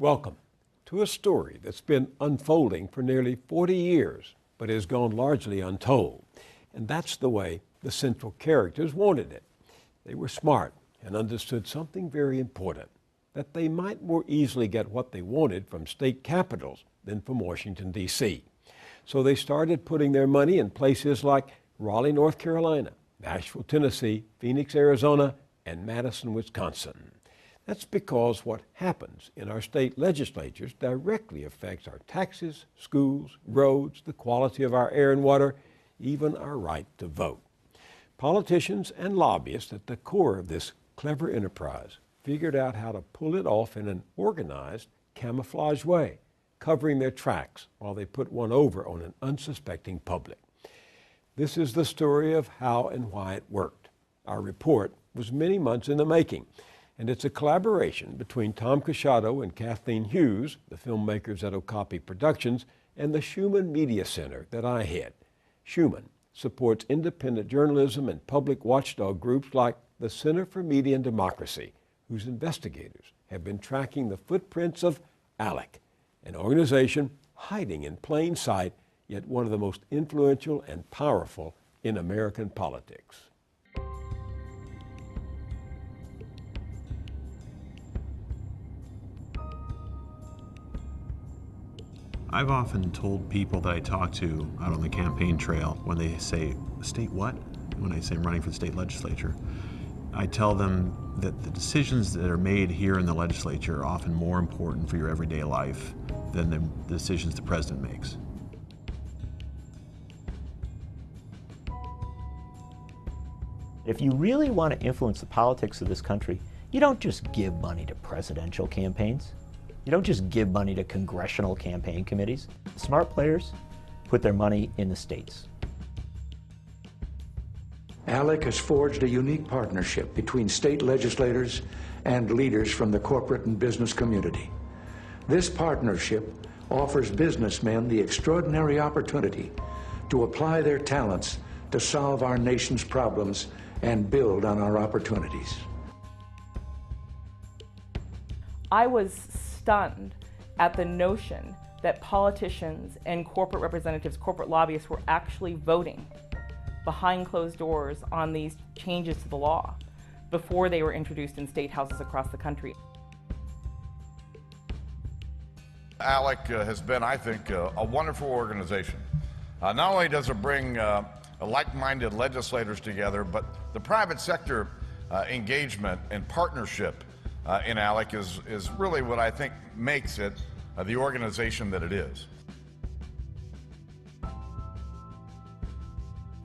Welcome to a story that's been unfolding for nearly 40 years, but has gone largely untold. And that's the way the central characters wanted it. They were smart and understood something very important, that they might more easily get what they wanted from state capitals than from Washington, D.C. So they started putting their money in places like Raleigh, North Carolina, Nashville, Tennessee, Phoenix, Arizona, and Madison, Wisconsin. That's because what happens in our state legislatures directly affects our taxes, schools, roads, the quality of our air and water, even our right to vote. Politicians and lobbyists at the core of this clever enterprise figured out how to pull it off in an organized, camouflage way, covering their tracks while they put one over on an unsuspecting public. This is the story of how and why it worked. Our report was many months in the making, and it's a collaboration between Tom Casciato and Kathleen Hughes, the filmmakers at Okapi Productions, and the Schumann Media Center that I head. Schumann supports independent journalism and public watchdog groups like the Center for Media and Democracy, whose investigators have been tracking the footprints of ALEC, an organization hiding in plain sight, yet one of the most influential and powerful in American politics. I've often told people that I talk to out on the campaign trail when they say, state what? When I say I'm running for the state legislature, I tell them that the decisions that are made here in the legislature are often more important for your everyday life than the decisions the president makes. If you really want to influence the politics of this country, you don't just give money to presidential campaigns. You don't just give money to congressional campaign committees. Smart players put their money in the states. ALEC has forged a unique partnership between state legislators and leaders from the corporate and business community. This partnership offers businessmen the extraordinary opportunity to apply their talents to solve our nation's problems and build on our opportunities. I was stunned at the notion that politicians and corporate representatives, corporate lobbyists were actually voting behind closed doors on these changes to the law before they were introduced in state houses across the country. ALEC has been, I think, a wonderful organization. Not only does it bring like-minded legislators together, but the private sector engagement and partnership in ALEC is really what I think makes it the organization that it is.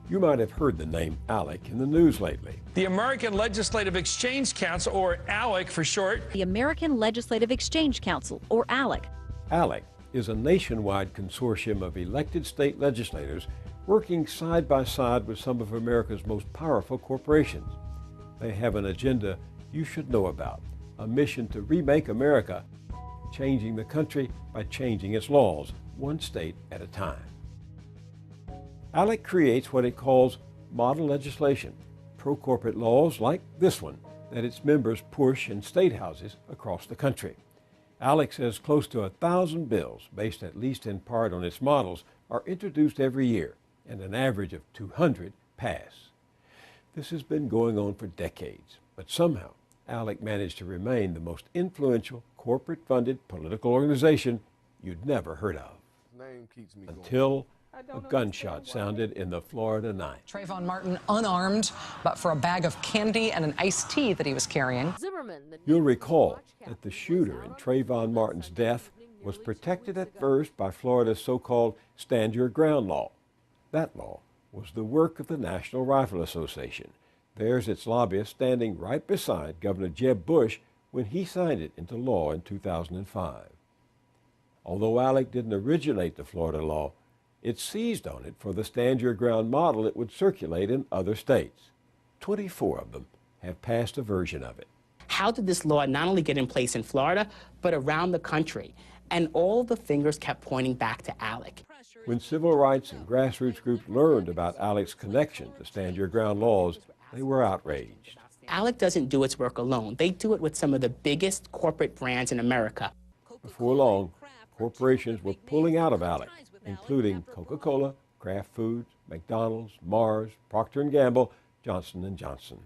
You might have heard the name ALEC in the news lately. The American Legislative Exchange Council, or ALEC for short. The American Legislative Exchange Council, or ALEC. ALEC is a nationwide consortium of elected state legislators working side by side with some of America's most powerful corporations. They have an agenda you should know about, a mission to remake America, changing the country by changing its laws, one state at a time. ALEC creates what it calls model legislation, pro-corporate laws like this one that its members push in state houses across the country. ALEC says close to 1,000 bills, based at least in part on its models, are introduced every year, and an average of 200 pass. This has been going on for decades, but somehow ALEC managed to remain the most influential corporate-funded political organization you'd never heard of. Until a gunshot sounded in the Florida night. Trayvon Martin unarmed, but for a bag of candy and an iced tea that he was carrying. You'll recall that the shooter in Trayvon Martin's death was protected at first by Florida's so-called Stand Your Ground law. That law was the work of the National Rifle Association. There's its lobbyist standing right beside Governor Jeb Bush when he signed it into law in 2005. Although ALEC didn't originate the Florida law, it seized on it for the Stand Your Ground model it would circulate in other states. 24 of them have passed a version of it. How did this law not only get in place in Florida, but around the country? And all the fingers kept pointing back to ALEC. When civil rights and grassroots groups learned about ALEC's connection to Stand Your Ground laws, they were outraged. ALEC doesn't do its work alone. They do it with some of the biggest corporate brands in America. Before long, corporations were pulling out of ALEC, including Coca-Cola, Kraft Foods, McDonald's, Mars, Procter & Gamble, Johnson & Johnson.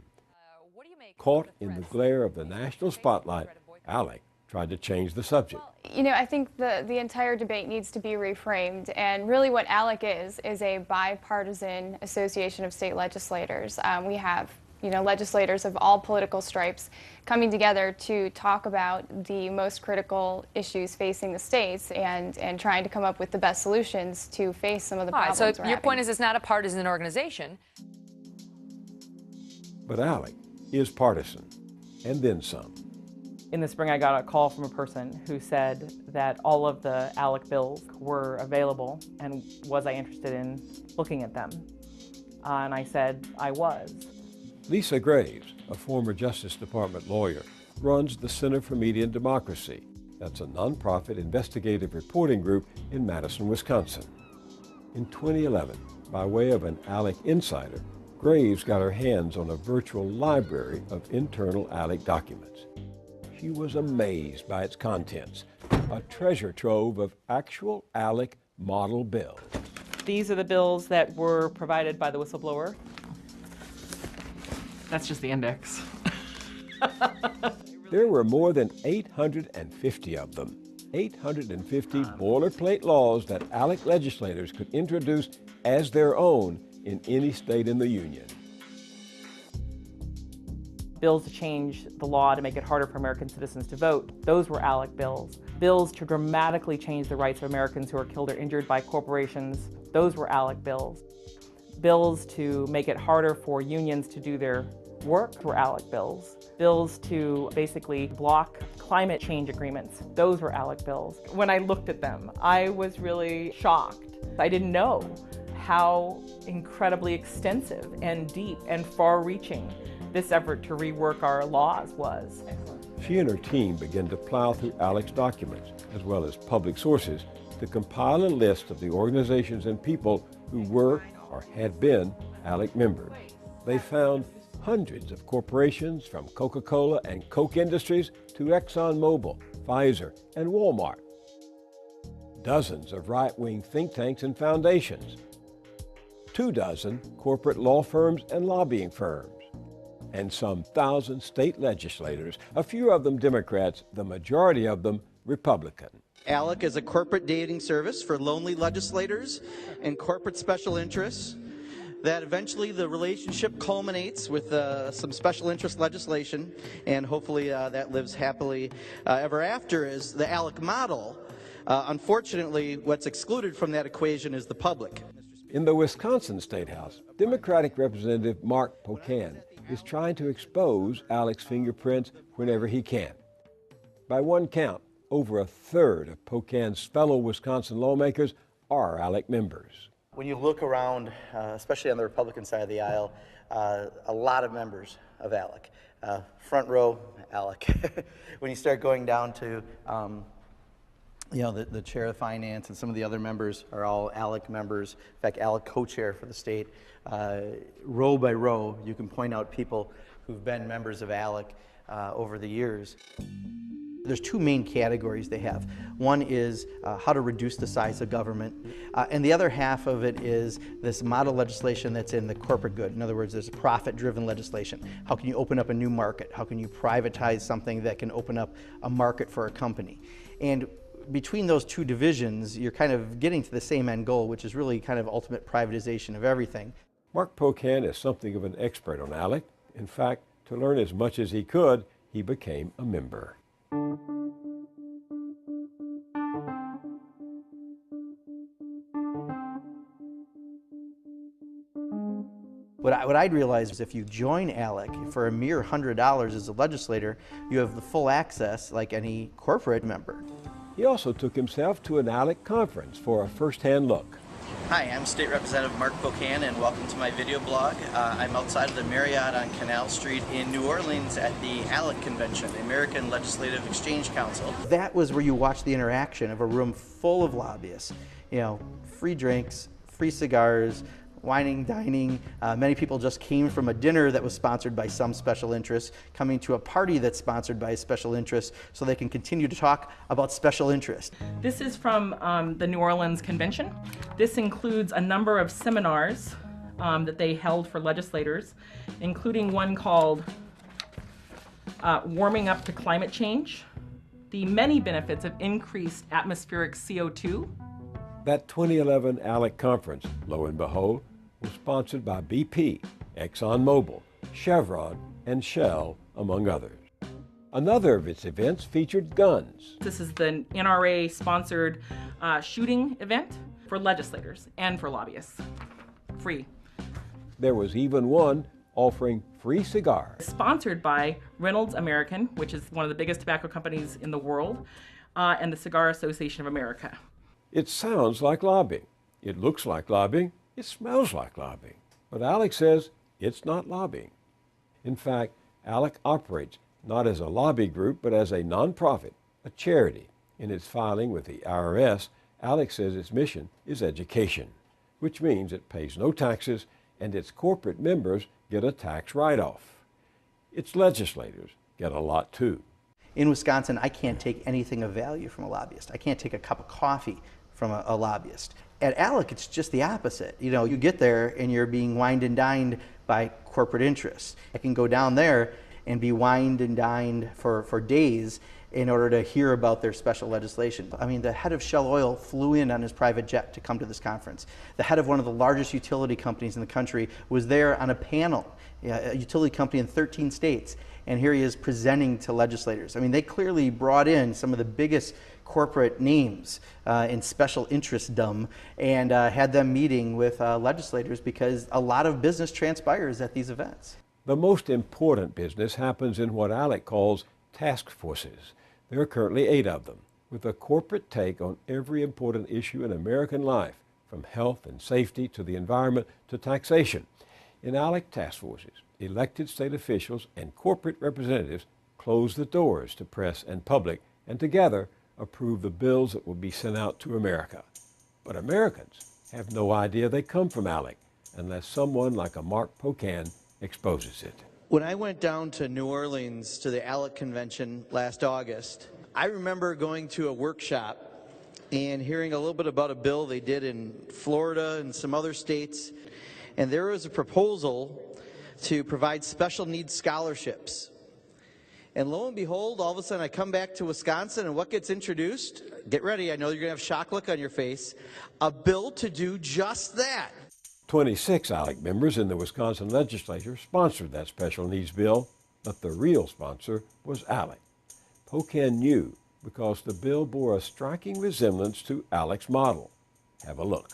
Caught in the glare of the national spotlight, ALEC tried to change the subject. You know, I think the entire debate needs to be reframed, and really what ALEC is a bipartisan association of state legislators. We have, you know, legislators of all political stripes coming together to talk about the most critical issues facing the states and trying to come up with the best solutions to face some of the problems So we're your having. point is it's not a partisan organization. But ALEC is partisan, and then some. In the spring, I got a call from a person who said that all of the ALEC bills were available and was I interested in looking at them. And I said I was. Lisa Graves, a former Justice Department lawyer, runs the Center for Media and Democracy. That's a nonprofit investigative reporting group in Madison, Wisconsin. In 2011, by way of an ALEC insider, Graves got her hands on a virtual library of internal ALEC documents. She was amazed by its contents, a treasure trove of actual ALEC model bills. These are the bills that were provided by the whistleblower. That's just the index. There were more than 850 of them. 850 boilerplate laws that ALEC legislators could introduce as their own in any state in the union. Bills to change the law to make it harder for American citizens to vote, those were ALEC bills. Bills to dramatically change the rights of Americans who are killed or injured by corporations, those were ALEC bills. Bills to make it harder for unions to do their work were ALEC bills. Bills to basically block climate change agreements, those were ALEC bills. When I looked at them, I was really shocked. I didn't know how incredibly extensive and deep and far-reaching this effort to rework our laws was. She and her team began to plow through ALEC's documents, as well as public sources, to compile a list of the organizations and people who were or had been ALEC members. They found hundreds of corporations from Coca-Cola and Coke Industries to ExxonMobil, Pfizer, and Walmart. Dozens of right-wing think tanks and foundations. 24 corporate law firms and lobbying firms. And some 1,000 state legislators, a few of them Democrats, the majority of them Republican. ALEC is a corporate dating service for lonely legislators and corporate special interests that eventually the relationship culminates with some special interest legislation, and hopefully that lives happily ever after is the ALEC model. Unfortunately, what's excluded from that equation is the public. In the Wisconsin State House, Democratic Representative Mark Pocan is trying to expose ALEC's fingerprints whenever he can. By one count, over a third of Pocan's fellow Wisconsin lawmakers are ALEC members. When you look around, especially on the Republican side of the aisle, a lot of members of ALEC. Front row, ALEC. When you start going down to you know, the chair of finance and some of the other members are all ALEC members. In fact, ALEC co-chair for the state. Row by row, you can point out people who've been members of ALEC over the years. There's two main categories they have. One is how to reduce the size of government, and the other half of it is this model legislation that's in the corporate good. In other words, there's profit-driven legislation. How can you open up a new market? How can you privatize something that can open up a market for a company? And between those two divisions, you're kind of getting to the same end goal, which is really kind of ultimate privatization of everything. Mark Pocan is something of an expert on ALEC. In fact, to learn as much as he could, he became a member. What I'd realized is if you join ALEC for a mere $100 as a legislator, you have the full access like any corporate member. He also took himself to an ALEC conference for a first-hand look. Hi, I'm State Representative Mark Pocan, and welcome to my video blog. I'm outside of the Marriott on Canal Street in New Orleans at the ALEC convention, the American Legislative Exchange Council. That was where you watch the interaction of a room full of lobbyists. You know, free drinks, free cigars, whining, dining. Many people just came from a dinner that was sponsored by some special interest, coming to a party that's sponsored by a special interest, so they can continue to talk about special interest. This is from the New Orleans Convention. This includes a number of seminars that they held for legislators, including one called Warming Up to Climate Change, the many benefits of increased atmospheric CO2. That 2011 ALEC conference, lo and behold, was sponsored by BP, ExxonMobil, Chevron, and Shell, among others. Another of its events featured guns. This is the NRA-sponsored shooting event for legislators and for lobbyists. Free. There was even one offering free cigars. Sponsored by Reynolds American, which is one of the biggest tobacco companies in the world, and the Cigar Association of America. It sounds like lobbying. It looks like lobbying. It smells like lobbying. But ALEC says it's not lobbying. In fact, ALEC operates not as a lobby group, but as a nonprofit, a charity. In its filing with the IRS, ALEC says its mission is education, which means it pays no taxes and its corporate members get a tax write-off. Its legislators get a lot too. In Wisconsin, I can't take anything of value from a lobbyist. I can't take a cup of coffee from a lobbyist. At ALEC, it's just the opposite. You know, you get there and you're being wined and dined by corporate interests. I can go down there and be wined and dined for days in order to hear about their special legislation. I mean, the head of Shell Oil flew in on his private jet to come to this conference. The head of one of the largest utility companies in the country was there on a panel, a utility company in 13 states, and here he is presenting to legislators. I mean, they clearly brought in some of the biggest corporate names in special interestdom and had them meeting with legislators because a lot of business transpires at these events. The most important business happens in what ALEC calls task forces. There are currently 8 of them, with a corporate take on every important issue in American life, from health and safety to the environment to taxation. In ALEC task forces, elected state officials and corporate representatives close the doors to press and public, and together approve the bills that will be sent out to America. But Americans have no idea they come from ALEC unless someone like a Mark Pocan exposes it. When I went down to New Orleans to the ALEC convention last August, I remember going to a workshop and hearing a little bit about a bill they did in Florida and some other states. And there was a proposal to provide special needs scholarships. And lo and behold, all of a sudden I come back to Wisconsin, and what gets introduced? Get ready, I know you're going to have a shock look on your face. A bill to do just that. 26 ALEC members in the Wisconsin legislature sponsored that special needs bill, but the real sponsor was ALEC. Pocan knew because the bill bore a striking resemblance to ALEC's model. Have a look.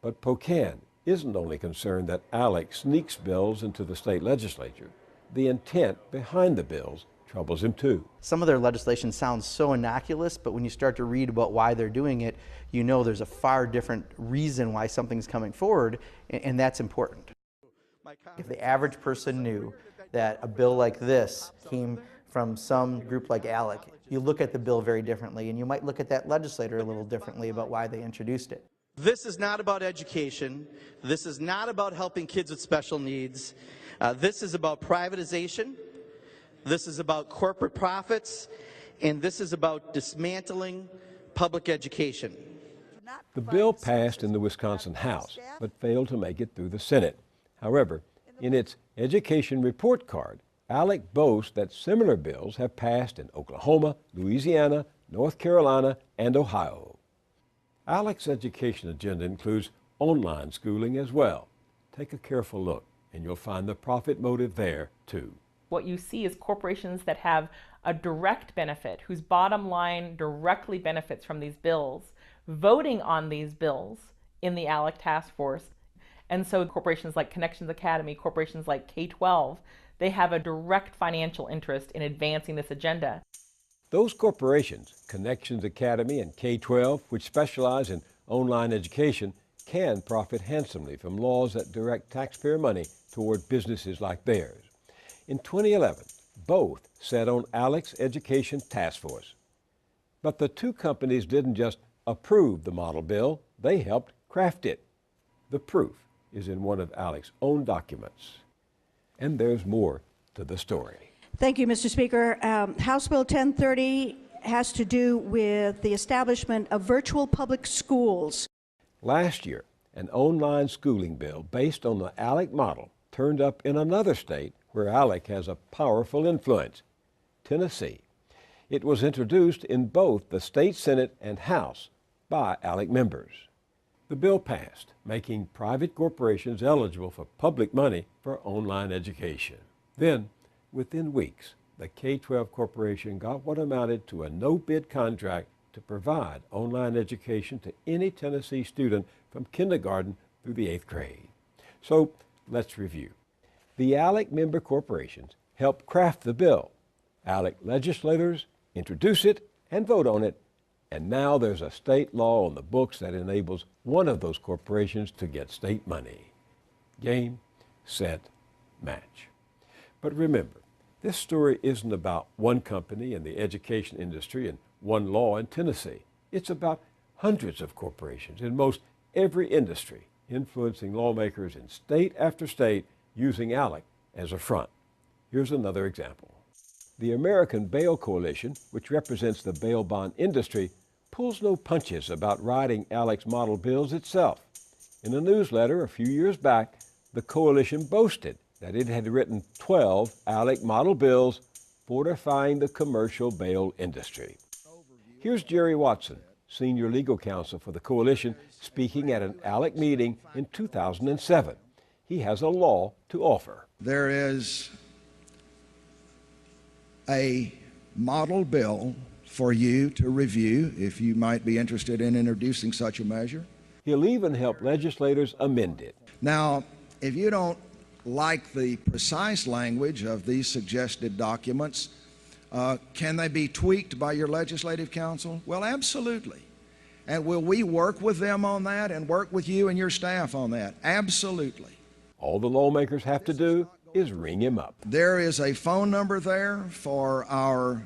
But Pocan isn't only concerned that ALEC sneaks bills into the state legislature. The intent behind the bills troubles him too. Some of their legislation sounds so innocuous, but when you start to read about why they're doing it, you know there's a far different reason why something's coming forward, and that's important. If the average person knew that a bill like this came from some group like ALEC, you look at the bill very differently, and you might look at that legislator a little differently about why they introduced it. This is not about education. This is not about helping kids with special needs. This is about privatization. This is about corporate profits. And this is about dismantling public education. The bill passed in the Wisconsin House, but failed to make it through the Senate. However, in its education report card, ALEC boasts that similar bills have passed in Oklahoma, Louisiana, North Carolina, and Ohio. ALEC's education agenda includes online schooling as well. Take a careful look, and you'll find the profit motive there too. What you see is corporations that have a direct benefit, whose bottom line directly benefits from these bills, voting on these bills in the ALEC task force. And so corporations like Connections Academy, corporations like K-12, they have a direct financial interest in advancing this agenda. Those corporations, Connections Academy and K-12, which specialize in online education, can profit handsomely from laws that direct taxpayer money toward businesses like theirs. In 2011, both sat on ALEC's Education Task Force. But the two companies didn't just approve the model bill, they helped craft it. The proof is in one of ALEC's own documents. And there's more to the story. Thank you, Mr. Speaker. House Bill 1030 has to do with the establishment of virtual public schools. Last year, an online schooling bill based on the ALEC model turned up in another state where ALEC has a powerful influence, Tennessee. It was introduced in both the state Senate and House by ALEC members. The bill passed, making private corporations eligible for public money for online education. Then, within weeks, the K-12 corporation got what amounted to a no-bid contract to provide online education to any Tennessee student from kindergarten through the 8th grade. So, let's review. The ALEC member corporations helped craft the bill. ALEC legislators introduce it and vote on it, and now there's a state law on the books that enables one of those corporations to get state money. Game, set, match. But remember, this story isn't about one company in the education industry and one law in Tennessee. It's about hundreds of corporations in most every industry, influencing lawmakers in state after state using ALEC as a front. Here's another example. The American Bail Coalition, which represents the bail bond industry, pulls no punches about writing ALEC's model bills itself. In a newsletter a few years back, the coalition boasted that it had written 12 ALEC model bills fortifying the commercial bail industry. Here's Jerry Watson, senior legal counsel for the coalition, speaking at an ALEC meeting in 2007. He has a law to offer. There is a model bill for you to review if you might be interested in introducing such a measure. He'll even help legislators amend it. Now, if you don't like the precise language of these suggested documents, can they be tweaked by your legislative counsel? Well, absolutely. And will we work with them on that and work with you and your staff on that? Absolutely. All the lawmakers have to do is ring him up. There is a phone number there for our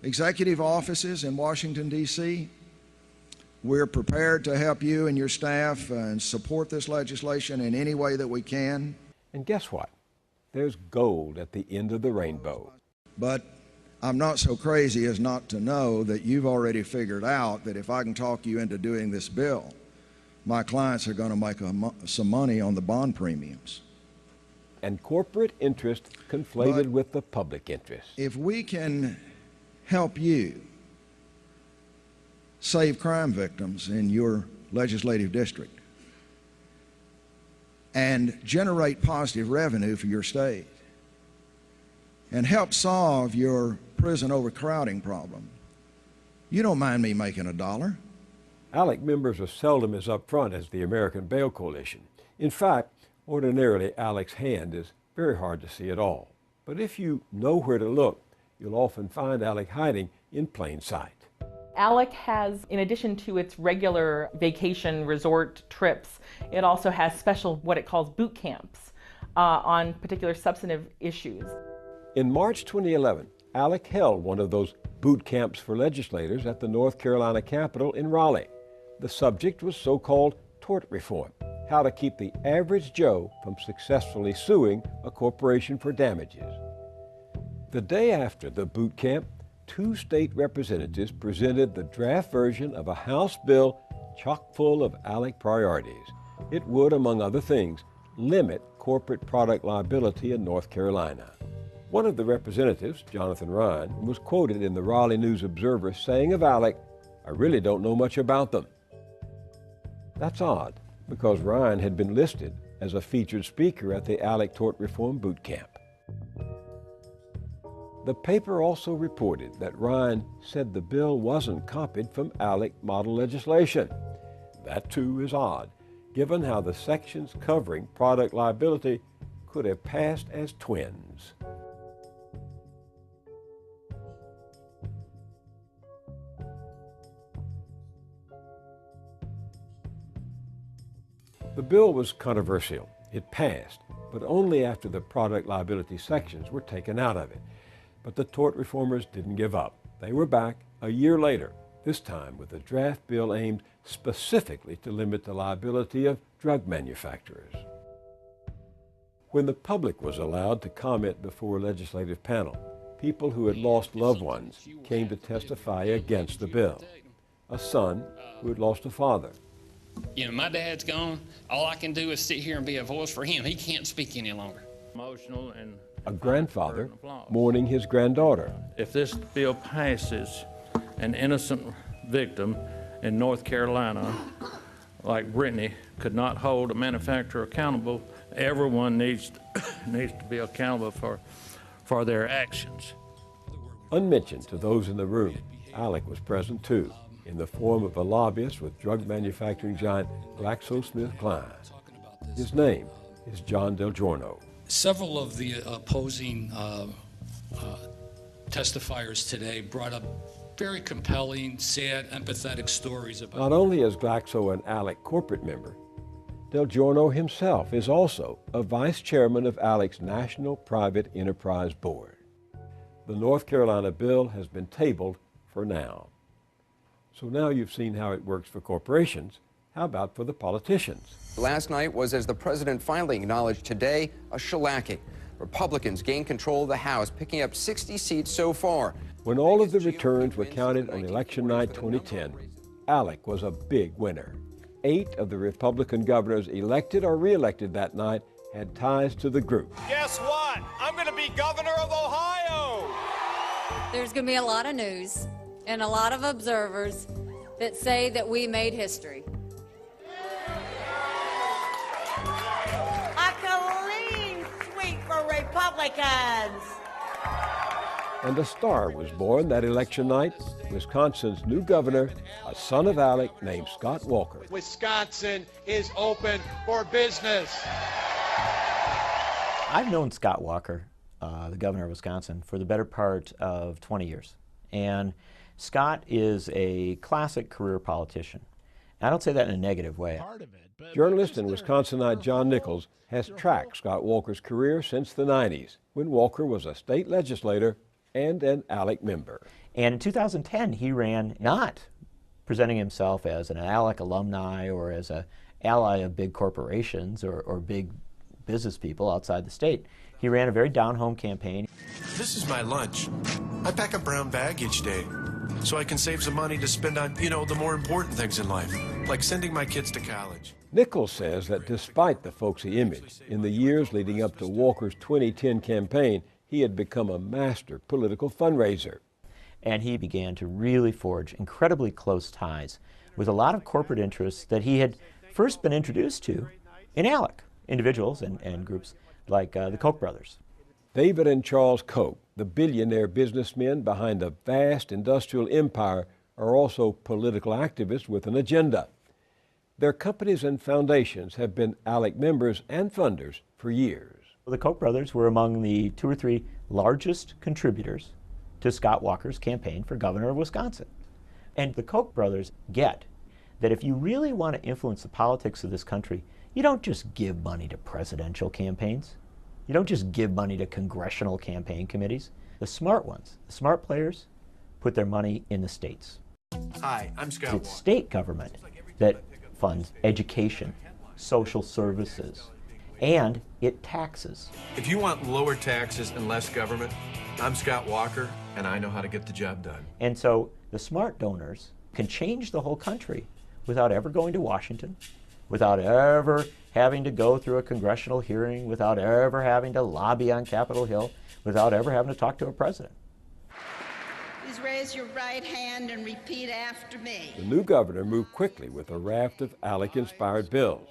executive offices in Washington, D.C. We're prepared to help you and your staff and support this legislation in any way that we can. And guess what? There's gold at the end of the rainbow. But I'm not so crazy as not to know that you've already figured out that if I can talk you into doing this bill, my clients are going to make some money on the bond premiums. And corporate interest conflated with the public interest. If we can help you save crime victims in your legislative district and generate positive revenue for your state and help solve your prison overcrowding problem, you don't mind me making a dollar. ALEC members are seldom as upfront as the American Bail Coalition. In fact, ordinarily ALEC's hand is very hard to see at all. But if you know where to look, you'll often find ALEC hiding in plain sight. ALEC has, in addition to its regular vacation resort trips, it also has special, what it calls boot camps on particular substantive issues. In March 2011, ALEC held one of those boot camps for legislators at the North Carolina Capitol in Raleigh. The subject was so-called tort reform, how to keep the average Joe from successfully suing a corporation for damages. The day after the boot camp, 2 state representatives presented the draft version of a House bill chock full of ALEC priorities. It would, among other things, limit corporate product liability in North Carolina. One of the representatives, Jonathan Ryan, was quoted in the Raleigh News-Observer saying of ALEC, "I really don't know much about them." That's odd, because Ryan had been listed as a featured speaker at the ALEC Tort Reform Boot Camp. The paper also reported that Ryan said the bill wasn't copied from ALEC model legislation. That too is odd, given how the sections covering product liability could have passed as twins. The bill was controversial. It passed, but only after the product liability sections were taken out of it. But the tort reformers didn't give up. They were back a year later, this time with a draft bill aimed specifically to limit the liability of drug manufacturers. When the public was allowed to comment before a legislative panel, people who had lost loved ones came to testify against the bill. A son who had lost a father. You know, my dad's gone. All I can do is sit here and be a voice for him. He can't speak any longer. Emotional and a grandfather mourning his granddaughter. If this bill passes, an innocent victim in North Carolina, like Brittany, could not hold a manufacturer accountable. Everyone needs to be accountable for their actions. Unmentioned to those in the room, ALEC was present too, in the form of a lobbyist with drug manufacturing giant GlaxoSmithKline. His name is John Del Giorno. Several of the opposing testifiers today brought up very compelling, sad, empathetic stories about... Not only is Glaxo an ALEC corporate member, Del Giorno himself is also a vice chairman of ALEC's National Private Enterprise Board. The North Carolina bill has been tabled for now. So now you've seen how it works for corporations. How about for the politicians? Last night was, as the president finally acknowledged today, a shellacking. Republicans gained control of the House, picking up 60 seats so far. When all of the returns were counted on election night 2010, ALEC was a big winner. 8 of the Republican governors elected or re-elected that night had ties to the group. Guess what? I'm going to be governor of Ohio! There's going to be a lot of news and a lot of observers that say that we made history. A clean sweep for Republicans. And a star was born that election night, Wisconsin's new governor, a son of ALEC named Scott Walker. Wisconsin is open for business. I've known Scott Walker, the governor of Wisconsin, for the better part of 20 years. And Scott is a classic career politician. I don't say that in a negative way. Journalist and Wisconsinite John Nichols has tracked Scott Walker's career since the 90s, when Walker was a state legislator and an ALEC member. And in 2010, he ran not presenting himself as an ALEC alumni or as an ally of big corporations or big business people outside the state. He ran a very down-home campaign. This is my lunch. I pack a brown bag each day so I can save some money to spend on, the more important things in life, like sending my kids to college. Nichols says that despite the folksy image, in the years leading up to Walker's 2010 campaign, he had become a master political fundraiser. And he began to really forge incredibly close ties with a lot of corporate interests that he had first been introduced to in ALEC, individuals and groups like the Koch brothers. David and Charles Koch, the billionaire businessmen behind a vast industrial empire, are also political activists with an agenda. Their companies and foundations have been ALEC members and funders for years. The Koch brothers were among the 2 or 3 largest contributors to Scott Walker's campaign for governor of Wisconsin. And the Koch brothers get that if you really want to influence the politics of this country, you don't just give money to presidential campaigns. You don't just give money to congressional campaign committees. The smart ones, the smart players, put their money in the states. Hi, I'm Scott Walker. It's state government that funds education, social services, and it taxes. If you want lower taxes and less government, I'm Scott Walker, and I know how to get the job done. And so the smart donors can change the whole country without ever going to Washington, without ever having to go through a congressional hearing, without ever having to lobby on Capitol Hill, without ever having to talk to a president. Please raise your right hand and repeat after me. The new governor moved quickly with a raft of ALEC-inspired bills.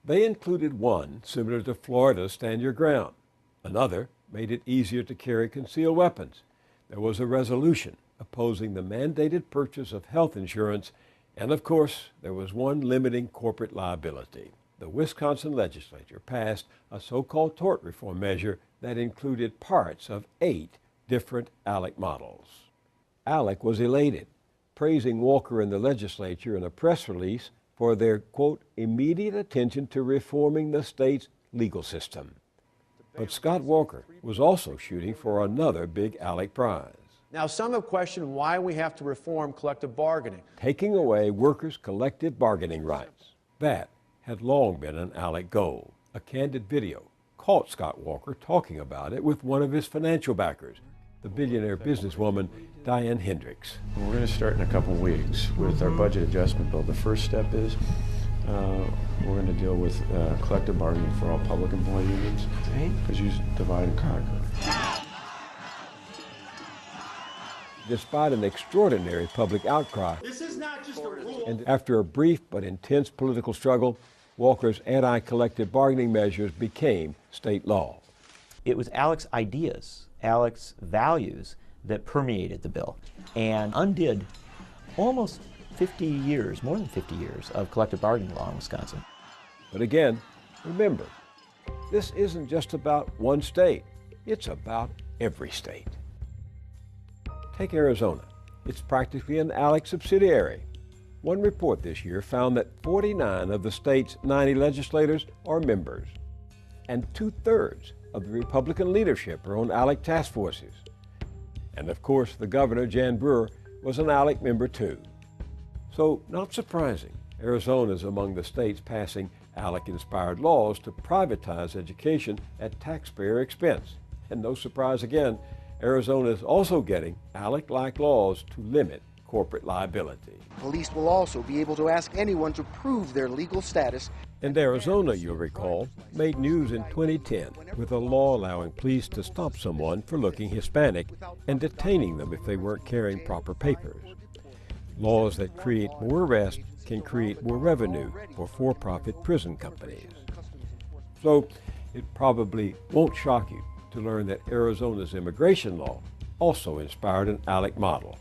They included one similar to Florida's Stand Your Ground. Another made it easier to carry concealed weapons. There was a resolution opposing the mandated purchase of health insurance, and of course, there was one limiting corporate liability. The Wisconsin legislature passed a so-called tort reform measure that included parts of 8 different ALEC models. ALEC was elated, praising Walker and the legislature in a press release for their, quote, immediate attention to reforming the state's legal system. But Scott Walker was also shooting for another big ALEC prize. Now, some have questioned why we have to reform collective bargaining. Taking away workers' collective bargaining rights. That had long been an ALEC goal. A candid video caught Scott Walker talking about it with one of his financial backers, the billionaire businesswoman Diane Hendricks. We're going to start in a couple weeks with our budget adjustment bill. The first step is we're going to deal with collective bargaining for all public employee unions, because you divide and conquer. Despite an extraordinary public outcry, This is not just a rule. and after a brief but intense political struggle, Walker's anti-collective bargaining measures became state law. It was ALEC's ideas, ALEC's values that permeated the bill and undid almost 50 years, more than 50 years, of collective bargaining law in Wisconsin. But again, remember, this isn't just about one state. It's about every state. Take Arizona. It's practically an ALEC subsidiary. One report this year found that 49 of the state's 90 legislators are members, and 2/3 of the Republican leadership are on ALEC task forces. And of course, the governor, Jan Brewer, was an ALEC member too. So, not surprising, Arizona is among the states passing ALEC-inspired laws to privatize education at taxpayer expense. And no surprise again, Arizona is also getting ALEC-like laws to limit corporate liability. Police will also be able to ask anyone to prove their legal status. And Arizona, you'll recall, made news in 2010 with a law allowing police to stop someone for looking Hispanic and detaining them if they weren't carrying proper papers. Laws that create more arrests can create more revenue for for-profit prison companies. So it probably won't shock you to learn that Arizona's immigration law also inspired an ALEC model,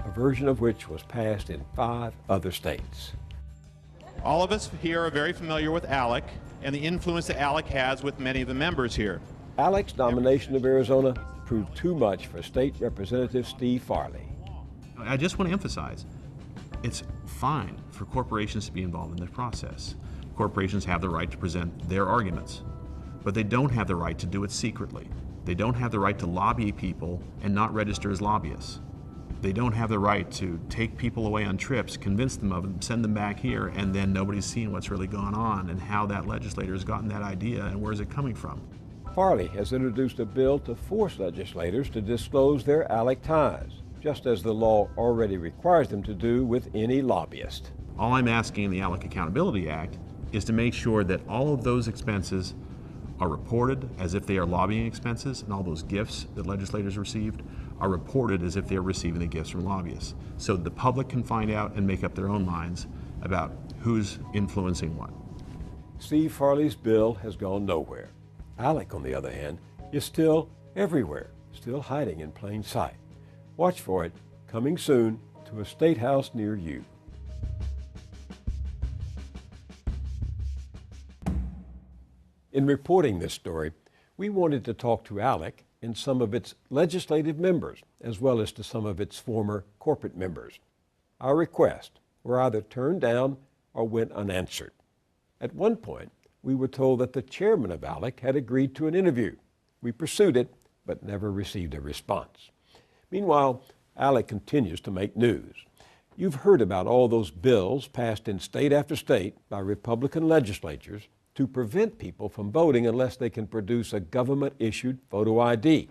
a version of which was passed in 5 other states. All of us here are very familiar with ALEC and the influence that ALEC has with many of the members here. ALEC's nomination of Arizona proved too much for State Representative Steve Farley. I just want to emphasize, it's fine for corporations to be involved in the process. Corporations have the right to present their arguments, but they don't have the right to do it secretly. They don't have the right to lobby people and not register as lobbyists. They don't have the right to take people away on trips, convince them of them, send them back here, and then nobody's seen what's really going on and how that legislator has gotten that idea and where is it coming from. Farley has introduced a bill to force legislators to disclose their ALEC ties, just as the law already requires them to do with any lobbyist. All I'm asking in the ALEC Accountability Act is to make sure that all of those expenses are reported as if they are lobbying expenses, and all those gifts that legislators received are reported as if they're receiving the gifts from lobbyists, so the public can find out and make up their own minds about who's influencing what. Steve Farley's bill has gone nowhere. ALEC, on the other hand, is still everywhere, still hiding in plain sight. Watch for it, coming soon to a state house near you. In reporting this story, we wanted to talk to ALEC and some of its legislative members, as well as to some of its former corporate members. Our requests were either turned down or went unanswered. At one point, we were told that the chairman of ALEC had agreed to an interview. We pursued it, but never received a response. Meanwhile, ALEC continues to make news. You've heard about all those bills passed in state after state by Republican legislatures to prevent people from voting unless they can produce a government-issued photo ID.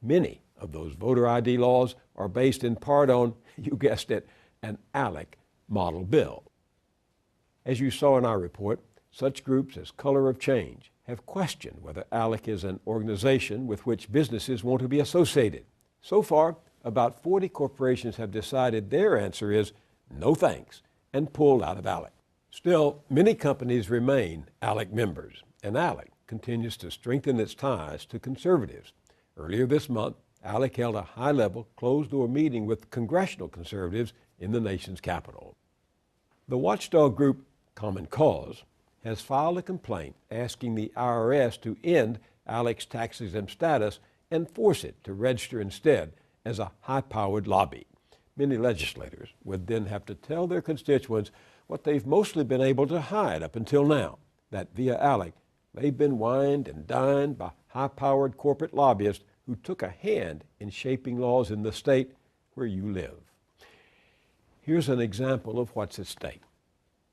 Many of those voter ID laws are based in part on, you guessed it, an ALEC model bill. As you saw in our report, such groups as Color of Change have questioned whether ALEC is an organization with which businesses want to be associated. So far, about 40 corporations have decided their answer is no thanks and pulled out of ALEC. Still, many companies remain ALEC members, and ALEC continues to strengthen its ties to conservatives. Earlier this month, ALEC held a high-level, closed-door meeting with congressional conservatives in the nation's capital. The watchdog group Common Cause has filed a complaint asking the IRS to end ALEC's tax-exempt status and force it to register instead as a high-powered lobby. Many legislators would then have to tell their constituents what they've mostly been able to hide up until now, that via ALEC, They've been wined and dined by high-powered corporate lobbyists who took a hand in shaping laws in the state where you live. Here's an example of what's at stake.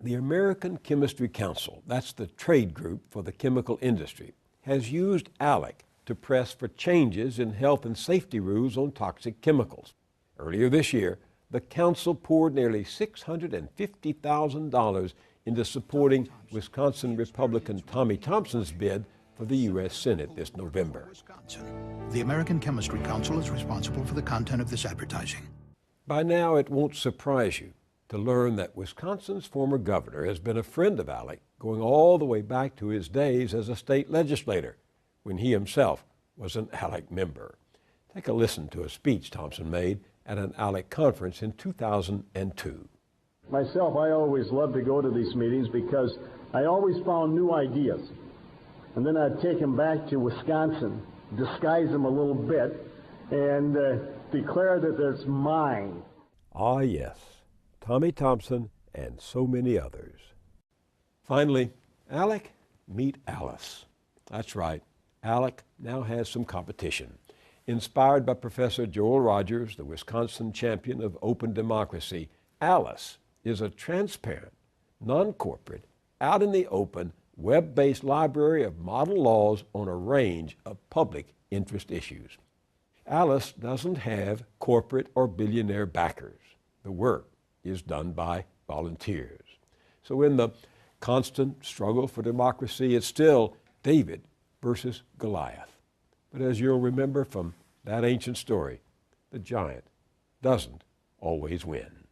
The American Chemistry Council, that's the trade group for the chemical industry, has used ALEC to press for changes in health and safety rules on toxic chemicals. Earlier this year, the council poured nearly $650,000 into supporting Wisconsin Republican Tommy Thompson's bid for the U.S. Senate this November. The American Chemistry Council is responsible for the content of this advertising. By now, it won't surprise you to learn that Wisconsin's former governor has been a friend of ALEC going all the way back to his days as a state legislator, when he himself was an ALEC member. Take a listen to a speech Thompson made at an ALEC conference in 2002. Myself, I always loved to go to these meetings because I always found new ideas. And then I'd take them back to Wisconsin, disguise them a little bit, and declare that it's mine. Ah, yes, Tommy Thompson and so many others. Finally, ALEC, meet Alice. That's right, ALEC now has some competition. Inspired by Professor Joel Rogers, the Wisconsin champion of open democracy, Alice is a transparent, non-corporate, out in the open, web-based library of model laws on a range of public interest issues. Alice doesn't have corporate or billionaire backers. The work is done by volunteers. So in the constant struggle for democracy, it's still David versus Goliath. But as you'll remember from that ancient story, the giant doesn't always win.